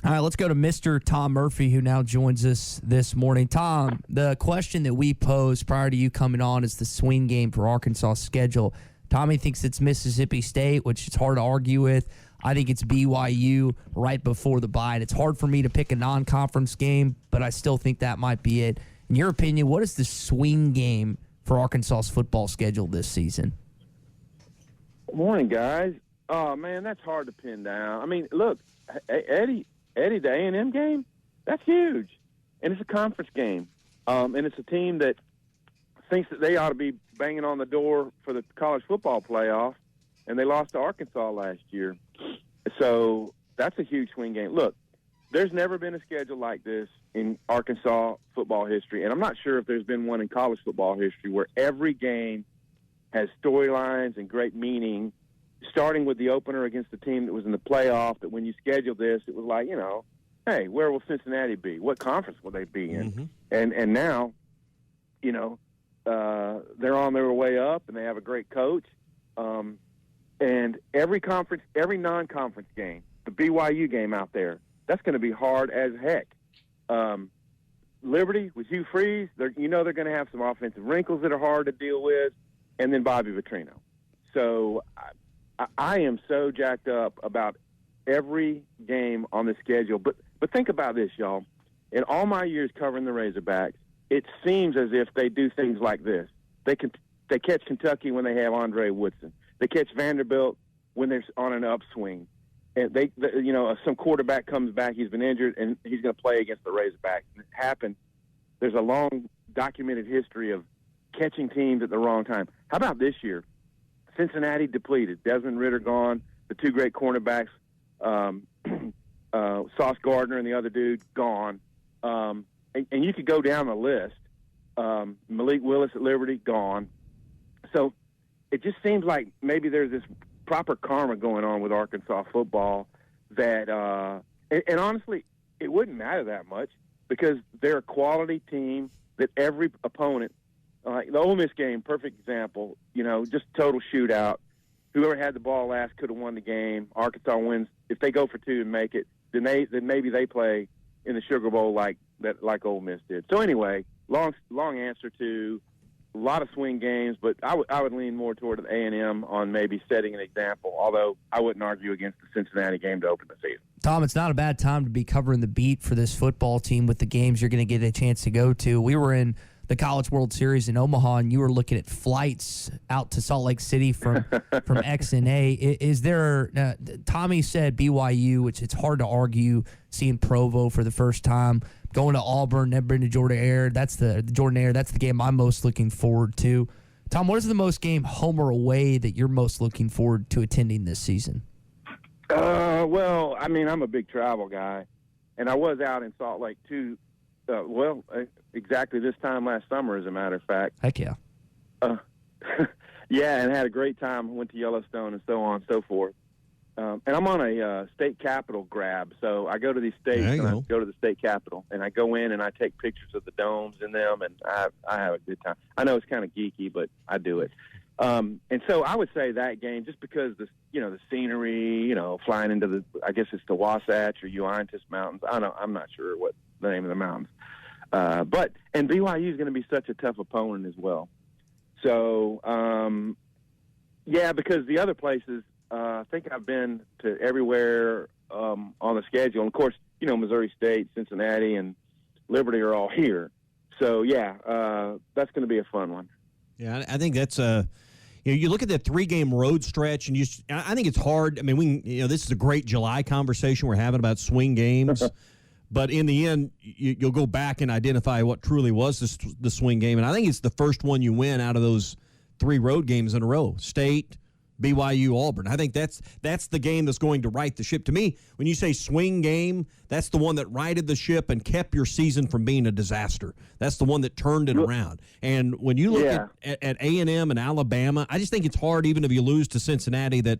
All right, let's go to Mr. Tom Murphy, who now joins us this morning. Tom, the question that we posed prior to you coming on is the swing game for Arkansas' schedule. Tommy thinks it's Mississippi State, which it's hard to argue with. I think it's BYU right before the bye. And it's hard for me to pick a non-conference game, but I still think that might be it. In your opinion, what is the swing game for Arkansas's football schedule this season? Morning, guys. Oh, man, that's hard to pin down. I mean, look, Eddie, the A&M game, that's huge. And it's a conference game. And it's a team that thinks that they ought to be banging on the door for the college football playoff, and they lost to Arkansas last year. So that's a huge swing game. Look, there's never been a schedule like this in Arkansas football history, and I'm not sure if there's been one in college football history where every game has storylines and great meaning, starting with the opener against the team that was in the playoff, that when you schedule this, it was like, hey, where will Cincinnati be? What conference will they be in? Mm-hmm. And now, they're on their way up, and they have a great coach. And every non-conference game, the BYU game out there, that's going to be hard as heck. Liberty with Hugh Freeze, they're going to have some offensive wrinkles that are hard to deal with, and then Bobby Petrino. So I am so jacked up about every game on the schedule. But think about this, y'all. In all my years covering the Razorbacks, it seems as if they do things like this. They catch Kentucky when they have Andre Woodson. They catch Vanderbilt when they're on an upswing. And some quarterback comes back, he's been injured, and he's going to play against the Razorbacks. And it happened. There's a long documented history of catching teams at the wrong time. How about this year? Cincinnati depleted. Desmond Ridder gone. The two great cornerbacks, Sauce Gardner and the other dude, gone. And you could go down the list. Malik Willis at Liberty, gone. So it just seems like maybe there's this proper karma going on with Arkansas football that and honestly, it wouldn't matter that much because they're a quality team that every opponent, the Ole Miss game, perfect example, just total shootout. Whoever had the ball last could have won the game. Arkansas wins. If they go for two and make it, then maybe they play in the Sugar Bowl like Ole Miss did. So anyway, long answer to a lot of swing games, but I would lean more toward the A&M on maybe setting an example, although I wouldn't argue against the Cincinnati game to open the season. Tom, it's not a bad time to be covering the beat for this football team with the games you're going to get a chance to go to. We were in the College World Series in Omaha, and you were looking at flights out to Salt Lake City from X and A. Is there Tommy said BYU, which it's hard to argue, seeing Provo for the first time, going to Auburn, never been to Jordan Air. That's the game I'm most looking forward to. Tom, what is the most game, home or away, that you're most looking forward to attending this season? Well, I mean, I'm a big travel guy, and I was out in Salt Lake too. Exactly this time last summer, as a matter of fact. Heck yeah. Yeah, and had a great time. Went to Yellowstone and so on and so forth. And I'm on a state capitol grab, so I go to these states and I go to the state capitol, and I go in and I take pictures of the domes in them, and I have a good time. I know it's kind of geeky, but I do it. And so I would say that game, just because the scenery, flying into I guess it's the Wasatch or Uintas Mountains. I'm not sure what the name of the mountains. And BYU is going to be such a tough opponent as well. So, because the other places, I think I've been to everywhere on the schedule. And, of course, Missouri State, Cincinnati, and Liberty are all here. So, that's going to be a fun one. Yeah, I think that's you look at that 3-game road stretch, and I think it's hard. I mean, this is a great July conversation we're having about swing games. But in the end, you'll go back and identify what truly was the swing game. And I think it's the first one you win out of those 3 road games in a row. State, BYU, Auburn. I think that's the game that's going to right the ship. To me, when you say swing game, that's the one that righted the ship and kept your season from being a disaster. That's the one that turned it around. And when you look at A&M and Alabama, I just think it's hard, even if you lose to Cincinnati, that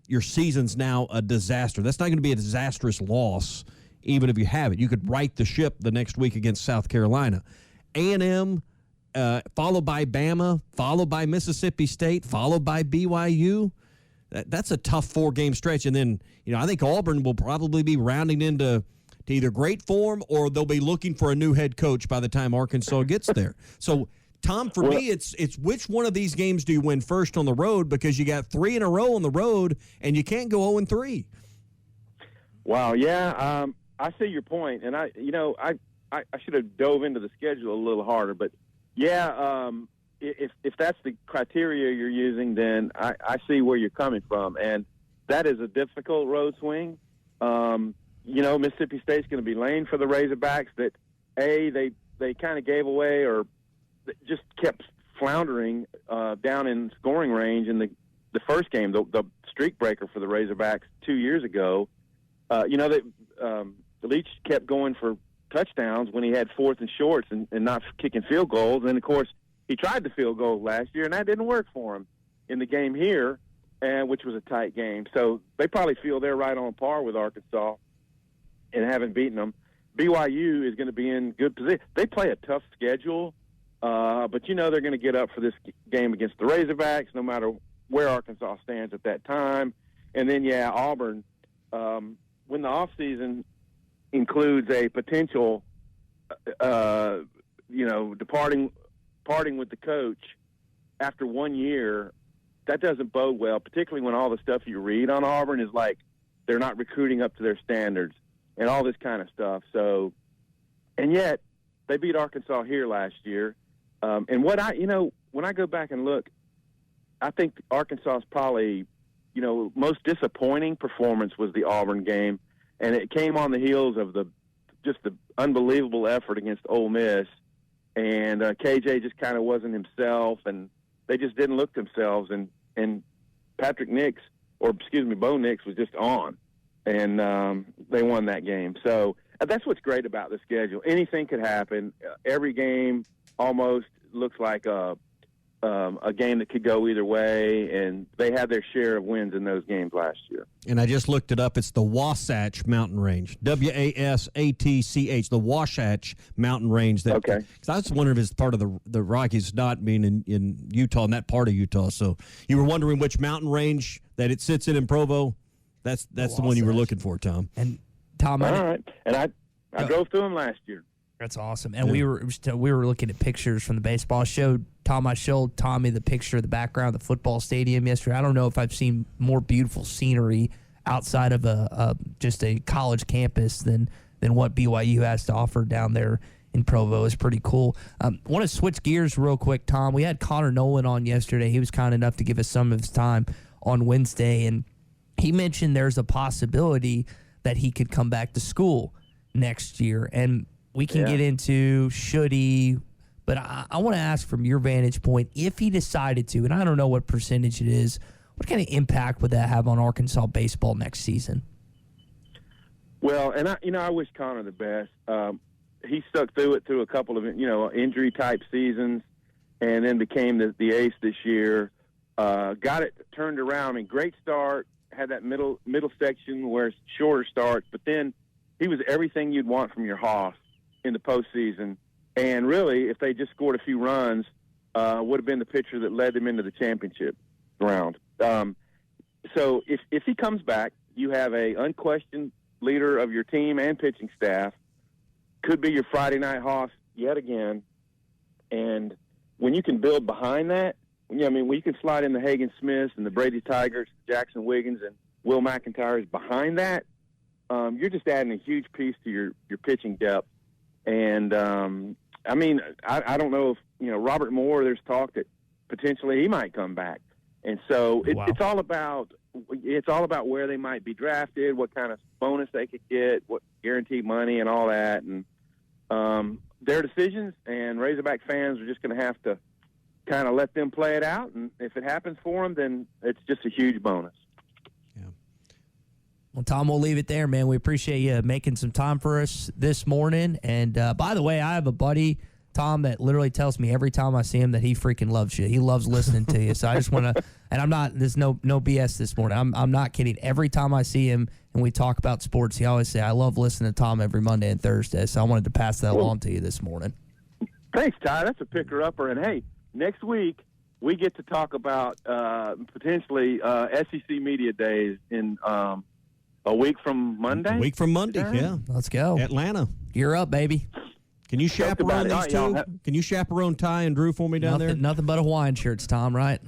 your season's now a disaster. That's not going to be a disastrous loss. Even if you have it, you could right the ship the next week against South Carolina. A&M, followed by Bama, followed by Mississippi State, followed by BYU. that's a tough 4-game stretch. And then, I think Auburn will probably be rounding into either great form or they'll be looking for a new head coach by the time Arkansas gets there. So, Tom, for me, it's which one of these games do you win first on the road, because you got 3 in a row on the road and you can't go 0-3. Wow, yeah, I see your point, and I should have dove into the schedule a little harder, but yeah, if that's the criteria you're using, then I see where you're coming from, and that is a difficult road swing. Mississippi State's going to be laying for the Razorbacks that they kind of gave away or just kept floundering down in scoring range in the first game, the streak breaker for the Razorbacks 2 years ago. Leach kept going for touchdowns when he had 4th and shorts and not kicking field goals. And, of course, he tried the field goal last year, and that didn't work for him in the game here, which was a tight game. So they probably feel they're right on par with Arkansas and haven't beaten them. BYU is going to be in good position. They play a tough schedule, but they're going to get up for this game against the Razorbacks no matter where Arkansas stands at that time. And then, Auburn, when the offseason includes a potential, parting with the coach after 1 year, that doesn't bode well, particularly when all the stuff you read on Auburn is like they're not recruiting up to their standards and all this kind of stuff. So, and yet they beat Arkansas here last year. And when I go back and look, I think Arkansas's probably, most disappointing performance was the Auburn game, and it came on the heels of the unbelievable effort against Ole Miss, and KJ just kind of wasn't himself, and they just didn't look themselves, and Bo Nix was just on, and they won that game. So that's what's great about the schedule. Anything could happen. Every game almost looks like a game that could go either way, and they had their share of wins in those games last year. And I just looked it up. It's the Wasatch Mountain Range, WASATCH, the Wasatch Mountain Range. Okay. Because I was wondering if it's part of the Rockies, not being in Utah, in that part of Utah. So you were wondering which mountain range that it sits in Provo? That's the one you were looking for, Tom. And Tom, all right. And I drove through them last year. That's awesome. And we were looking at pictures from the baseball. I showed Tommy the picture of the background of the football stadium yesterday. I don't know if I've seen more beautiful scenery outside of just a college campus than what BYU has to offer down there in Provo. It's pretty cool. I want to switch gears real quick, Tom. We had Connor Noland on yesterday. He was kind enough to give us some of his time on Wednesday, and he mentioned there's a possibility that he could come back to school next year. And we can get into should he, but I want to ask from your vantage point, if he decided to, and I don't know what percentage it is, what kind of impact would that have on Arkansas baseball next season? Well, and I wish Connor the best. He stuck through it through a couple of injury-type seasons and then became the ace this year. Got it turned around. I mean, great start, had that middle section where it's shorter starts, but then he was everything you'd want from your Hogs in the postseason. And really, if they just scored a few runs, would have been the pitcher that led them into the championship round. So if he comes back, you have a unquestioned leader of your team and pitching staff, could be your Friday night Hogs yet again. And when you can build behind that, when you can slide in the Hagen Smiths and the Brady Tigers, Jackson Wiggins, and Will McIntyre's behind that, you're just adding a huge piece to your pitching depth. And, I don't know if, Robert Moore, there's talk that potentially he might come back. And so it's all about where they might be drafted, what kind of bonus they could get, what guaranteed money and all that. And their decisions, and Razorback fans are just going to have to kind of let them play it out. And if it happens for them, then it's just a huge bonus. Well, Tom, we'll leave it there, man. We appreciate you making some time for us this morning. And by the way, I have a buddy, Tom, that literally tells me every time I see him that he freaking loves you. He loves listening to you. So I just want to, and I'm not, there's no BS this morning. I'm not kidding. Every time I see him and we talk about sports, he always say, I love listening to Tom every Monday and Thursday. So I wanted to pass that along to you this morning. Thanks, Ty. That's a picker-upper. And, hey, next week, we get to talk about potentially SEC Media Days in a week from Monday. A week from Monday, yeah. Let's go. Atlanta. You're up, baby. Can you chaperone these two? Can you chaperone Ty and Drew for me down there? Nothing but Hawaiian shirts, Tom, right?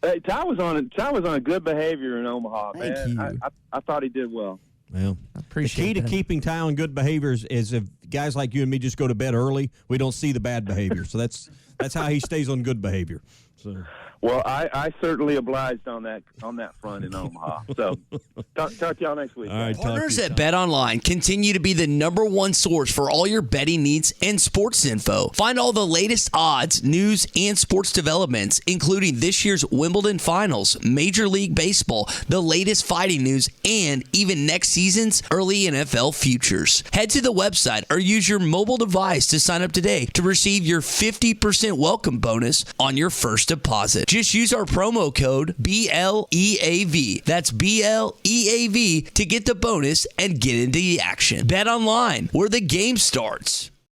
Hey, Ty was on a good behavior in Omaha, man. Thank you. I thought he did well. Well, I appreciate the key that. to keeping Ty on good behaviors is if guys like you and me just go to bed early, we don't see the bad behavior. So that's how he stays on good behavior. So. Well, I certainly obliged on that front in Omaha. So talk to y'all next week. All right, Partners at BetOnline continue to be the #1 source for all your betting needs and sports info. Find all the latest odds, news, and sports developments, including this year's Wimbledon Finals, Major League Baseball, the latest fighting news, and even next season's early NFL futures. Head to the website or use your mobile device to sign up today to receive your 50% welcome bonus on your first deposit. Just use our promo code BLEAV. That's BLEAV to get the bonus and get into the action. Bet online, where the game starts.